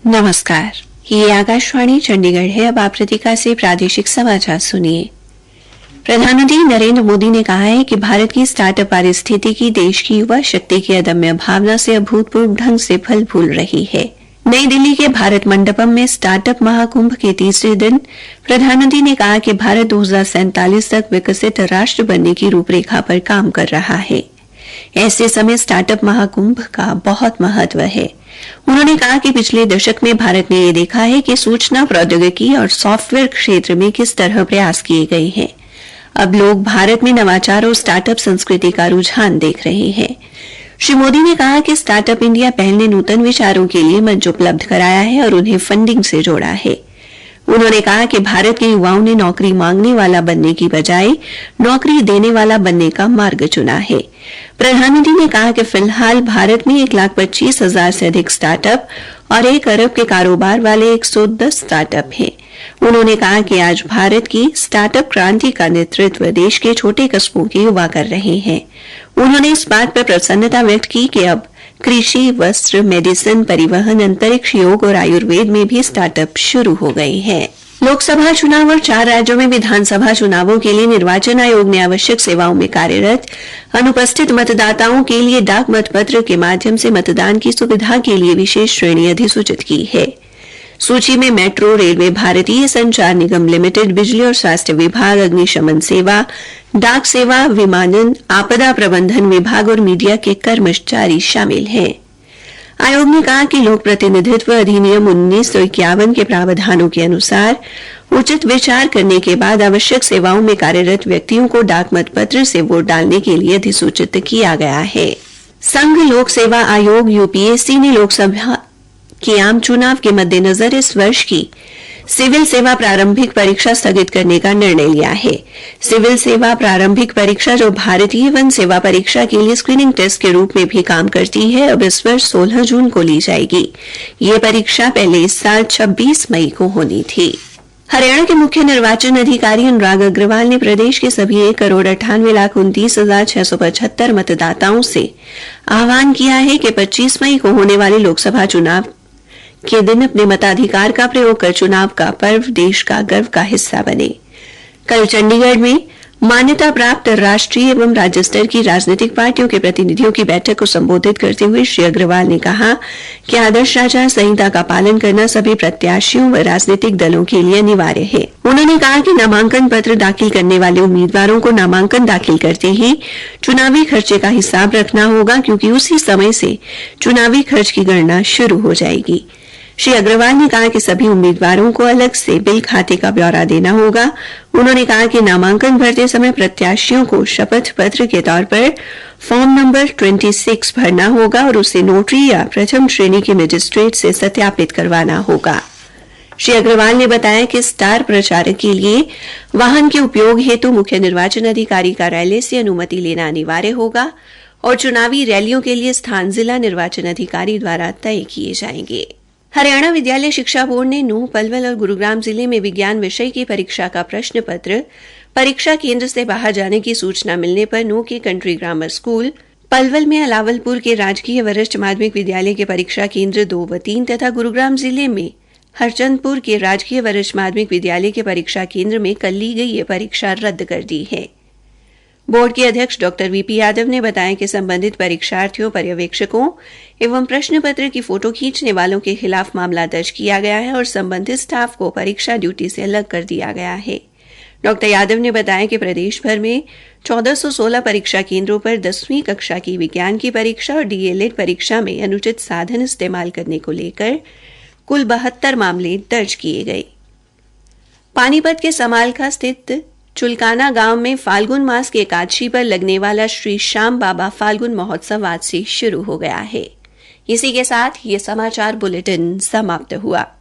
नमस्कार, ये आकाशवाणी चंडीगढ़ है। अब आप प्रतीका से प्रादेशिक समाचार सुनिए। प्रधानमंत्री नरेंद्र मोदी ने कहा है कि भारत की स्टार्टअप पारिस्थितिकी देश की युवा शक्ति की अदम्य भावना से अभूतपूर्व ढंग से फल फूल रही है। नई दिल्ली के भारत मंडपम में स्टार्टअप महाकुंभ के तीसरे दिन प्रधानमंत्री ने कहा कि भारत 2047 तक विकसित राष्ट्र बनने की रूपरेखा पर काम कर रहा है। ऐसे समय स्टार्टअप महाकुंभ का बहुत महत्व है। उन्होंने कहा कि पिछले दशक में भारत ने यह देखा है कि सूचना प्रौद्योगिकी और सॉफ्टवेयर क्षेत्र में किस तरह प्रयास किए गए हैं। अब लोग भारत में नवाचार और स्टार्टअप संस्कृति का रुझान देख रहे हैं। श्री मोदी ने कहा कि स्टार्टअप इंडिया पहल ने नूतन विचारों के लिए मंच उपलब्ध कराया है और उन्हें फंडिंग से जोड़ा है। उन्होंने कहा कि भारत के युवाओं ने नौकरी मांगने वाला बनने की बजाय नौकरी देने वाला बनने का मार्ग चुना है। प्रधानमंत्री ने कहा कि फिलहाल भारत में 1,25,000 से अधिक स्टार्टअप और 1 अरब के कारोबार वाले 110 स्टार्टअप हैं। उन्होंने कहा कि आज भारत की स्टार्टअप क्रांति का नेतृत्व देश के छोटे कस्बों के युवा कर रहे हैं। उन्होंने इस बात पर प्रसन्नता व्यक्त की कि अब कृषि, वस्त्र, मेडिसिन, परिवहन, अंतरिक्ष, योग और आयुर्वेद में भी स्टार्टअप शुरू हो गए हैं। लोकसभा चुनाव और 4 राज्यों में विधानसभा चुनावों के लिए निर्वाचन आयोग ने आवश्यक सेवाओं में कार्यरत अनुपस्थित मतदाताओं के लिए डाक मतपत्र के माध्यम से मतदान की सुविधा के लिए विशेष श्रेणी अधिसूचित की है। सूची में मेट्रो, रेलवे, भारतीय संचार निगम लिमिटेड, बिजली और स्वास्थ्य विभाग, अग्निशमन सेवा, डाक सेवा, विमानन, आपदा प्रबंधन विभाग और मीडिया के कर्मचारी शामिल हैं। आयोग ने कहा कि लोक प्रतिनिधित्व अधिनियम 1951 के प्रावधानों के अनुसार उचित विचार करने के बाद आवश्यक सेवाओं में कार्यरत व्यक्तियों को डाक मतपत्र से वोट डालने के लिए अधिसूचित किया गया है। संघ लोक सेवा आयोग यूपीएससी ने लोकसभा के आम चुनाव के मद्देनजर इस वर्ष की सिविल सेवा प्रारंभिक परीक्षा स्थगित करने का निर्णय लिया है। सिविल सेवा प्रारंभिक परीक्षा, जो भारतीय वन सेवा परीक्षा के लिए स्क्रीनिंग टेस्ट के रूप में भी काम करती है, अब इस वर्ष 16 जून को ली जाएगी। ये परीक्षा पहले इस साल 26 मई को होनी थी। हरियाणा के मुख्य निर्वाचन अधिकारी अनुराग अग्रवाल ने प्रदेश के सभी 1,98,29,675 मतदाताओं से आह्वान किया है कि 25 मई को होने वाले लोकसभा चुनाव के दिन अपने मताधिकार का प्रयोग कर चुनाव का पर्व देश का गर्व का हिस्सा बने। कल चंडीगढ़ में मान्यता प्राप्त राष्ट्रीय एवं राज्य स्तर की राजनीतिक पार्टियों के प्रतिनिधियों की बैठक को संबोधित करते हुए श्री अग्रवाल ने कहा कि आदर्श आचार संहिता का पालन करना सभी प्रत्याशियों व राजनीतिक दलों के लिए अनिवार्य है। उन्होंने कहा कि नामांकन पत्र दाखिल करने वाले उम्मीदवारों को नामांकन दाखिल करते ही चुनावी खर्चे का हिसाब रखना होगा, क्योंकि उसी समय से चुनावी खर्च की गणना शुरू हो जाएगी। श्री अग्रवाल ने कहा कि सभी उम्मीदवारों को अलग से बिल खाते का ब्यौरा देना होगा। उन्होंने कहा कि नामांकन भरते समय प्रत्याशियों को शपथ पत्र के तौर पर फॉर्म नंबर 26 भरना होगा और उसे नोटरी या प्रथम श्रेणी के मजिस्ट्रेट से सत्यापित करवाना होगा। श्री अग्रवाल ने बताया कि स्टार प्रचारक के लिए वाहन के उपयोग हेतु मुख्य निर्वाचन अधिकारी कार्यालय से अनुमति लेना अनिवार्य होगा और चुनावी रैलियों के लिए स्थान जिला निर्वाचन अधिकारी द्वारा तय किए जाएंगे। हरियाणा विद्यालय शिक्षा बोर्ड ने नूंह, पलवल और गुरुग्राम जिले में विज्ञान विषय की परीक्षा का प्रश्न पत्र परीक्षा केंद्र से बाहर जाने की सूचना मिलने पर नूंह के कंट्री ग्रामर स्कूल, पलवल में अलावलपुर के राजकीय वरिष्ठ माध्यमिक विद्यालय के परीक्षा केंद्र 2 व 3 तथा गुरुग्राम जिले में हरचंदपुर के राजकीय वरिष्ठ माध्यमिक विद्यालय के परीक्षा केंद्र में कल ली गई ये परीक्षा रद्द कर दी है। बोर्ड के अध्यक्ष डॉक्टर वीपी यादव ने बताया कि संबंधित परीक्षार्थियों, पर्यवेक्षकों एवं प्रश्न पत्र की फोटो खींचने वालों के खिलाफ मामला दर्ज किया गया है और संबंधित स्टाफ को परीक्षा ड्यूटी से अलग कर दिया गया है। डॉक्टर यादव ने बताया कि प्रदेश भर में 1416 परीक्षा केंद्रों पर 10वीं कक्षा की विज्ञान की परीक्षा और डीएलएड परीक्षा में अनुचित साधन इस्तेमाल करने को लेकर कुल 72 मामले दर्ज किए गए। पानीपत के समालखा स्थित चुलकाना गांव में फाल्गुन मास के एकादशी पर लगने वाला श्री श्याम बाबा फाल्गुन महोत्सव आज से शुरू हो गया है। इसी के साथ ये समाचार बुलेटिन समाप्त हुआ।